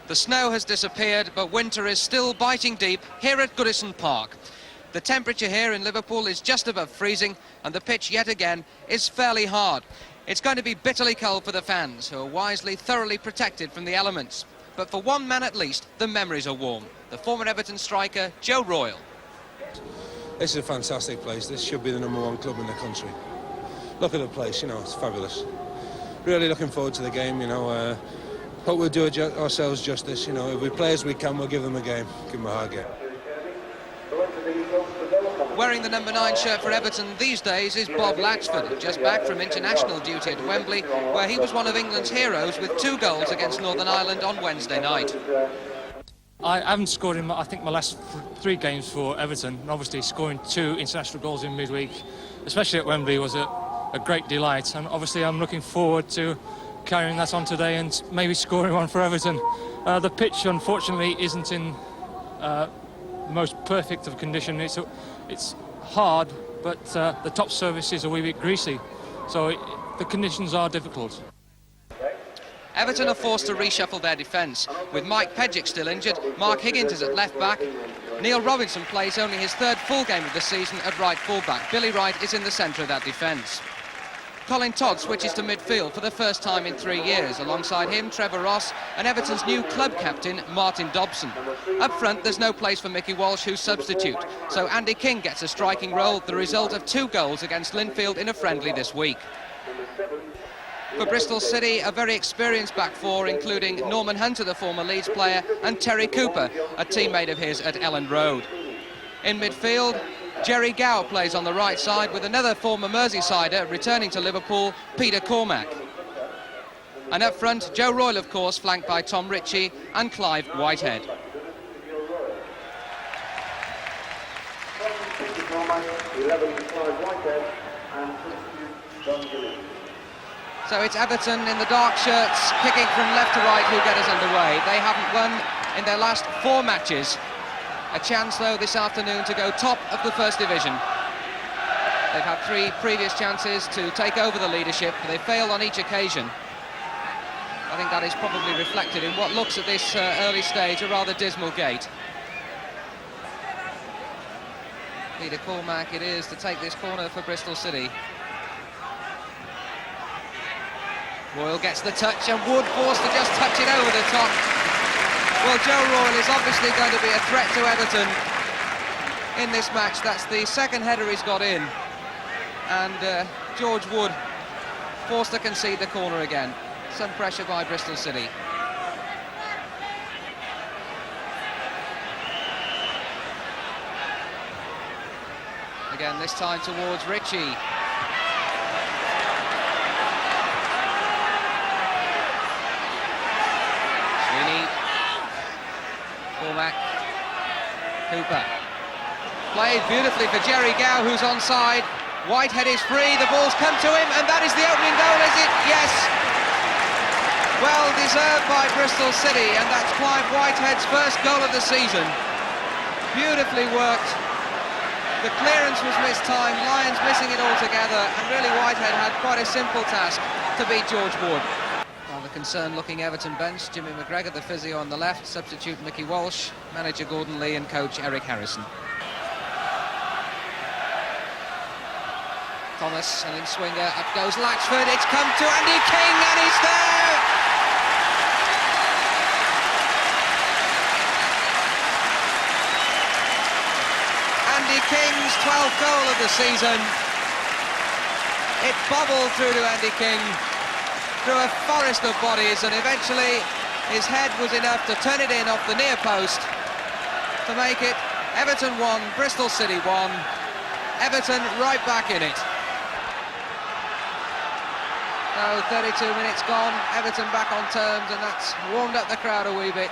The snow has disappeared, but winter is still biting deep here at Goodison Park. The temperature here in Liverpool is just above freezing, and the pitch yet again is fairly hard. It's going to be bitterly cold for the fans, who are wisely, thoroughly protected from the elements. But for one man at least, the memories are warm. The former Everton striker, Joe Royle. This is a fantastic place. This should be the #1 club in the country. Look at the place, you know, it's fabulous. Really looking forward to the game, you know. Hope we'll do ourselves justice, you know. If we play as we can, we'll give them a game. Give them a hard game. Wearing the #9 shirt for Everton these days is Bob Latchford, just back from international duty at Wembley, where he was one of England's heroes with 2 goals against Northern Ireland on Wednesday night. I haven't scored in, I think, my last 3 games for Everton, and obviously scoring 2 international goals in midweek, especially at Wembley, was a great delight, and obviously I'm looking forward to carrying that on today and maybe scoring one for Everton. The pitch, unfortunately, isn't in the most perfect of condition. It's hard, but the top surface is a wee bit greasy, so the conditions are difficult. Everton are forced to reshuffle their defence. With Mike Pedgick still injured, Mark Higgins is at left-back. Neil Robinson plays only his 3rd full game of the season at right full-back. Billy Wright is in the centre of that defence. Colin Todd switches to midfield for the first time in 3 years. Alongside him, Trevor Ross and Everton's new club captain, Martin Dobson. Up front, there's no place for Mickey Walsh, who's substitute. So Andy King gets a striking role, the result of 2 goals against Linfield in a friendly this week. For Bristol City, a very experienced back 4, including Norman Hunter, the former Leeds player, and Terry Cooper, a teammate of his at Elland Road. In midfield, Jerry Gow plays on the right side with another former Merseysider returning to Liverpool, Peter Cormack. And up front, Joe Royle, of course, flanked by Tom Ritchie and Clive Whitehead. So it's Everton in the dark shirts, kicking from left to right, who get us underway. They haven't won in their last 4 matches. A chance, though, this afternoon to go top of the First Division. They've had 3 previous chances to take over the leadership, but they failed on each occasion. I think that is probably reflected in what looks at this early stage a rather dismal gate. Peter Cormack it is to take this corner for Bristol City. Royle gets the touch, and Wood forced to just touch it over the top. Well, Joe Royle is obviously going to be a threat to Everton in this match. That's the 2nd header he's got in. And George Wood forced to concede the corner again. Some pressure by Bristol City. Again, this time towards Ritchie. Cormack, Cooper, played beautifully for Jerry Gow, who's onside. Whitehead is free, the ball's come to him, and that is the opening goal, is it? Yes! Well deserved by Bristol City, and that's Clive Whitehead's first goal of the season. Beautifully worked. The clearance was mistimed, Lyons missing it altogether, and really Whitehead had quite a simple task to beat George Wood. The concerned-looking Everton bench, Jimmy McGregor, the physio on the left, substitute Mickey Walsh, manager Gordon Lee and coach Eric Harrison. Thomas, and in swinger, up goes Latchford, it's come to Andy King, and he's there! Andy King's 12th goal of the season. It bobbled through to Andy King, through a forest of bodies, and eventually his head was enough to turn it in off the near post to make it Everton 1, Bristol City 1. Everton right back in it. So 32 minutes gone, Everton back on terms, and that's warmed up the crowd a wee bit.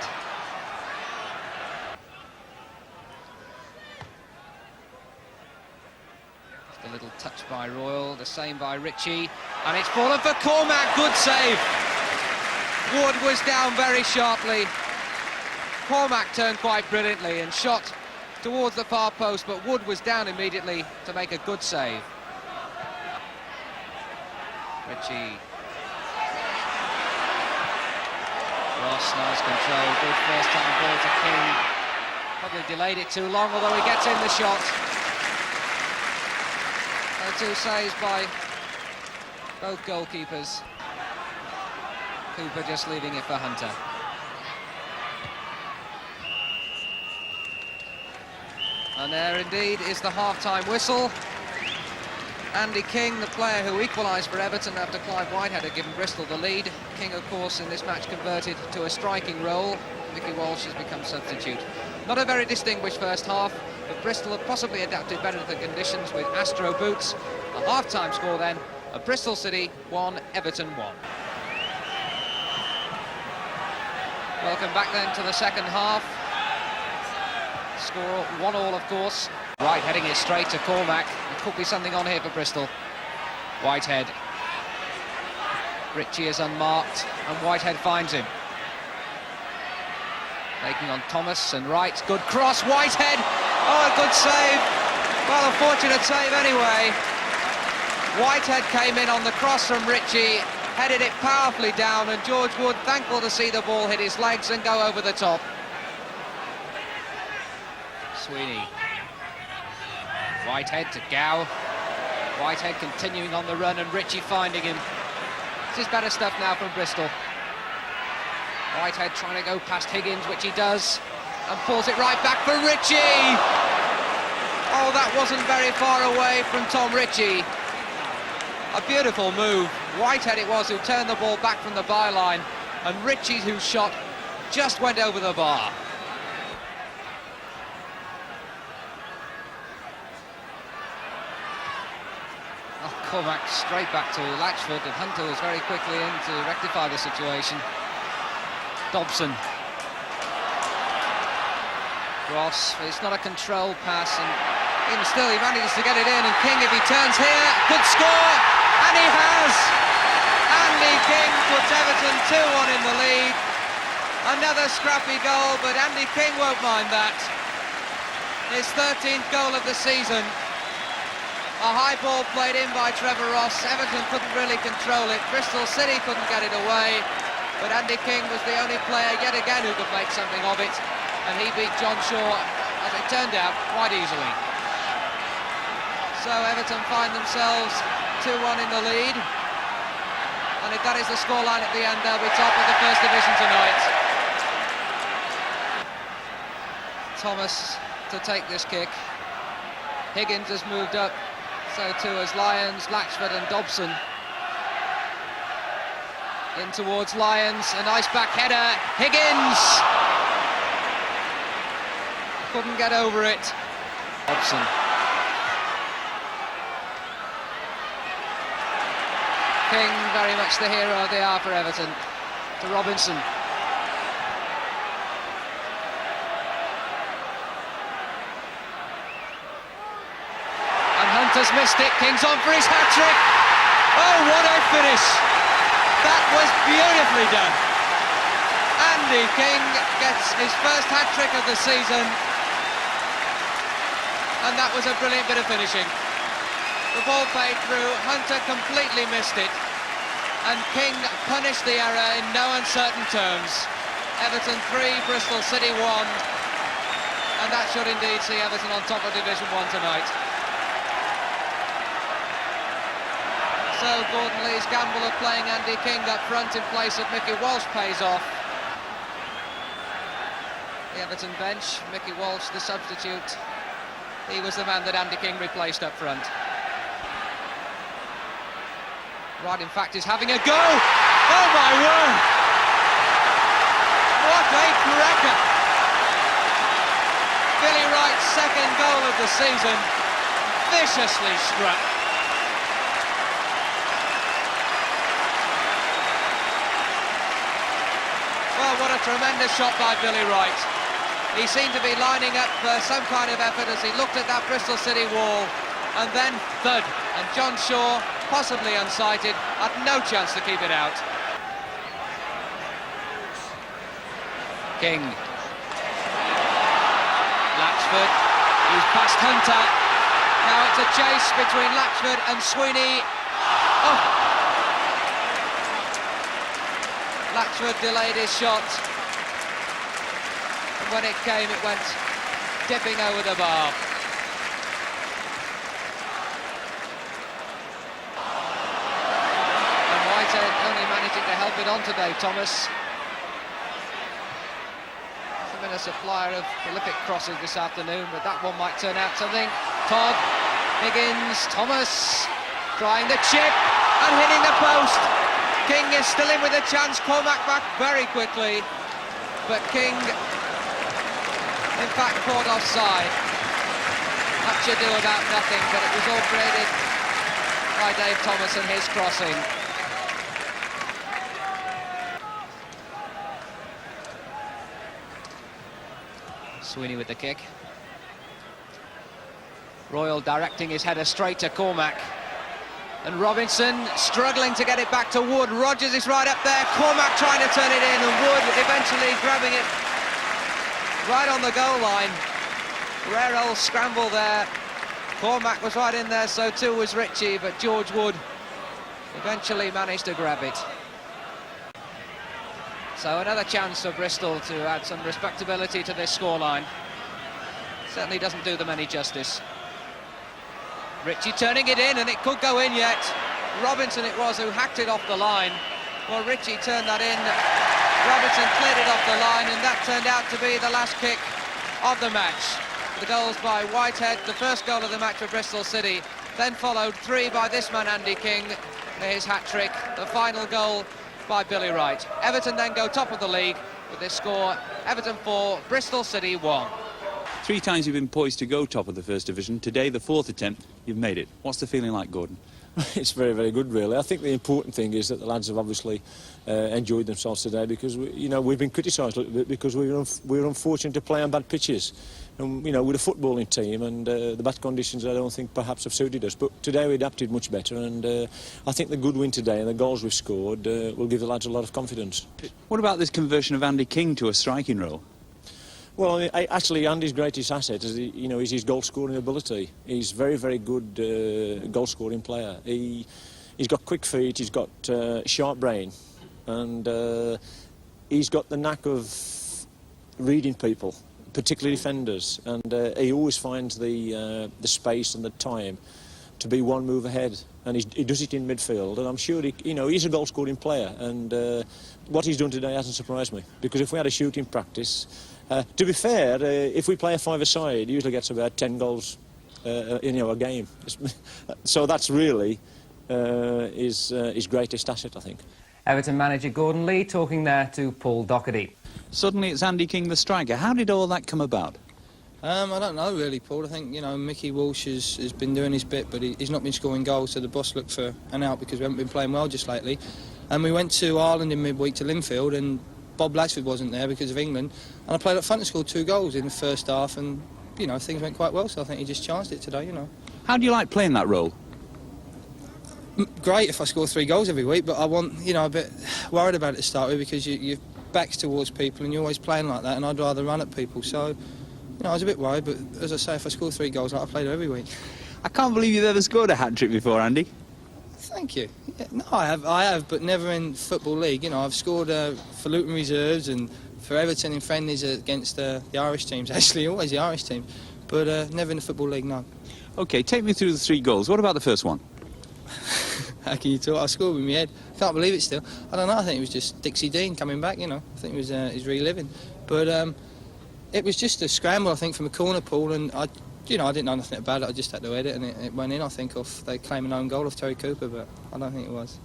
A little touch by Royle, the same by Ritchie, and it's fallen for Cormack. Good save. Wood was down very sharply. Cormack turned quite brilliantly and shot towards the far post, but Wood was down immediately to make a good save. Ritchie. Ross, nice control, good first time ball to King. Probably delayed it too long, although he gets in the shot. Two saves by both goalkeepers. Cooper just leaving it for Hunter. And there indeed is the half-time whistle. Andy King, the player who equalised for Everton after Clive Whitehead had given Bristol the lead. King, of course, in this match converted to a striking role. Mickey Walsh has become substitute. Not a very distinguished first half, but Bristol have possibly adapted better to the conditions with Astro boots. A half-time score then, of Bristol City 1, Everton 1. Welcome back then to the second half. Score 1-1, of course. White heading it straight to Cormac. There could be something on here for Bristol. Whitehead. Ritchie is unmarked, and Whitehead finds him. Taking on Thomas and Wright. Good cross, Whitehead. Oh, a good save. Well, a fortunate save anyway. Whitehead came in on the cross from Ritchie, headed it powerfully down, and George Wood, thankful to see the ball hit his legs and go over the top. Sweeney. Whitehead to Gow. Whitehead continuing on the run and Ritchie finding him. This is better stuff now from Bristol. Whitehead trying to go past Higgins, which he does, and pulls it right back for Ritchie. Oh, that wasn't very far away from Tom Ritchie. A beautiful move. Whitehead it was who turned the ball back from the byline, and Ritchie whose shot just went over the bar. Oh, Cormac straight back to Latchford, and Hunter was very quickly in to rectify the situation. Dobson. Ross, it's not a controlled pass, and still he manages to get it in, and King, if he turns here, could score, and he has! Andy King puts Everton 2-1 in the lead. Another scrappy goal, but Andy King won't mind that. His 13th goal of the season. A high ball played in by Trevor Ross. Everton couldn't really control it. Bristol City couldn't get it away. But Andy King was the only player yet again who could make something of it, and he beat John Shaw, as it turned out, quite easily. So Everton find themselves 2-1 in the lead, and if that is the scoreline at the end, they'll be top of the First Division tonight. Thomas to take this kick. Higgins has moved up, so too has Lyons, Latchford and Dobson. In towards Lyons, a nice back header, Higgins! Couldn't get over it. Dobson. King, very much the hero they are for Everton. To Robinson. And Hunter's missed it, King's on for his hat-trick! Oh, what a finish! That was beautifully done. Andy King gets his first hat-trick of the season, and that was a brilliant bit of finishing. The ball played through, Hunter completely missed it, and King punished the error in no uncertain terms. Everton 3, Bristol City 1, and that should indeed see Everton on top of Division 1 tonight. So Gordon Lee's gamble of playing Andy King up front in place of Mickey Walsh pays off. The Everton bench, Mickey Walsh the substitute. He was the man that Andy King replaced up front. Wright, in fact, is having a go! Oh my word! What a cracker! Billy Wright's second goal of the season, viciously struck. Well, what a tremendous shot by Billy Wright. He seemed to be lining up for some kind of effort as he looked at that Bristol City wall, and then thud, and John Shaw, possibly unsighted, had no chance to keep it out. King. Latchford, he's past Hunter. Now it's a chase between Latchford and Sweeney. Oh! Latchford delayed his shot. And when it came, it went dipping over the bar. And Whitehead only managing to help it on today, Thomas. There's been a supplier of prolific crosses this afternoon, but that one might turn out something. Todd, Higgins, Thomas trying the chip and hitting the post. King is still in with a chance. Cormac back very quickly, but King in fact caught offside. Much ado about nothing, but it was all created by Dave Thomas and his crossing. Sweeney with the kick. Royal directing his header straight to Cormac. And Robinson struggling to get it back to Wood. Rogers is right up there. Cormac trying to turn it in, and Wood eventually grabbing it right on the goal line. Rare old scramble there. Cormac was right in there, so too was Ritchie, but George Wood eventually managed to grab it. So another chance for Bristol to add some respectability to this scoreline. Certainly doesn't do them any justice. Ritchie turning it in, and it could go in yet. Robinson it was who hacked it off the line. Well, Ritchie turned that in. Robinson cleared it off the line, and that turned out to be the last kick of the match. The goals by Whitehead, the first goal of the match for Bristol City, then followed 3 by this man, Andy King, his hat-trick. The final goal by Billy Wright. Everton then go top of the league with this score, Everton 4, Bristol City 1. 3 times you've been poised to go top of the First Division. Today, the 4th attempt, you've made it. What's the feeling like, Gordon? It's very, very good, really. I think the important thing is that the lads have obviously enjoyed themselves today, because we've been criticised a little bit because we were unfortunate to play on bad pitches. And, we're a footballing team, and the bad conditions I don't think perhaps have suited us. But today we adapted much better, and I think the good win today and the goals we've scored will give the lads a lot of confidence. What about this conversion of Andy King to a striking role? Well, actually, Andy's greatest asset is, is his goal-scoring ability. He's very, very good goal-scoring player. He's got quick feet, he's got sharp brain, and he's got the knack of reading people, particularly defenders, and he always finds the space and the time to be one move ahead, and he does it in midfield, and I'm sure he's a goal-scoring player, and what he's done today hasn't surprised me, because if we had a shooting practice, to be fair, if we play a 5-a-side, he usually gets about 10 goals a game. So that's really his greatest asset, I think. Everton manager Gordon Lee talking there to Paul Doherty. Suddenly it's Andy King the striker. How did all that come about? I don't know really, Paul. I think, Mickey Walsh has been doing his bit, but he's not been scoring goals, so the boss looked for an out because we haven't been playing well just lately. And we went to Ireland in midweek to Linfield, and Bob Latchford wasn't there because of England, and I played up front and scored 2 goals in the first half, and things went quite well, so I think he just chanced it today. How do you like playing that role? Great if I score 3 goals every week, but I want a bit worried about it to start with, because your back's towards people and you're always playing like that, and I'd rather run at people, so I was a bit worried, but as I say, if I score 3 goals, I play it every week. I can't believe you've ever scored a hat-trick before, Andy. Thank you. Yeah, no, I have, but never in Football League. I've scored for Luton Reserves and for Everton in friendlies against the Irish teams, actually, always the Irish team, but never in the Football League, no. OK, take me through the 3 goals. What about the first one? How can you talk? I scored with my head. Can't believe it still. I don't know, I think it was just Dixie Dean coming back, I think it was he's reliving. But it was just a scramble, I think, from a corner, Paul, and I didn't know nothing about it. I just had to head it, and it went in, I think, off they claim an own goal off Terry Cooper, but I don't think it was.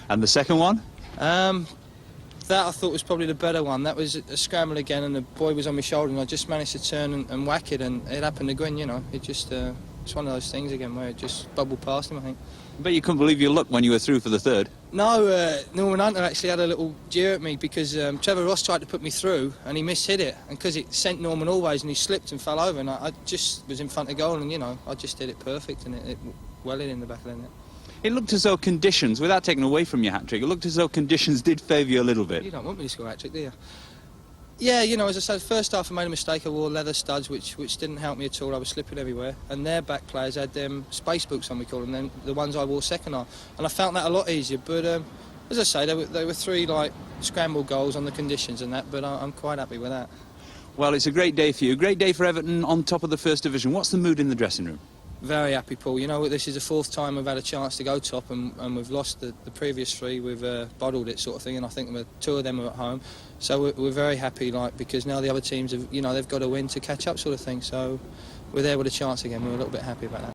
And the second one? That I thought was probably the better one. That was a scramble again, and the boy was on my shoulder, and I just managed to turn and whack it, and it happened to go in, It just, it's one of those things again where it just bubbled past him, I think. But you couldn't believe your luck when you were through for the third. No, Norman Hunter actually had a little jeer at me because Trevor Ross tried to put me through and he mishit it, and because it sent Norman always and he slipped and fell over, and I just was in front of goal, and I just did it perfect, and it welled in the back of the net. It looked as though conditions, without taking away from your hat-trick, it looked as though conditions did favour you a little bit. You don't want me to score a hat-trick, do you? Yeah, as I said, first half I made a mistake. I wore leather studs, which didn't help me at all. I was slipping everywhere. And their back players had them space boots on, we call them, the ones I wore second half. And I found that a lot easier. But as I say, they were 3 like scramble goals on the conditions and that, but I'm quite happy with that. Well, it's a great day for you, a great day for Everton on top of the First Division. What's the mood in the dressing room? Very happy, Paul. You know, this is the 4th time we've had a chance to go top, and we've lost the previous 3. We've bottled it, sort of thing, and I think 2 of them are at home. So we're very happy, like, because now the other teams have, you know, they've got to win to catch up, sort of thing. So we're there with a chance again. We're a little bit happy about that.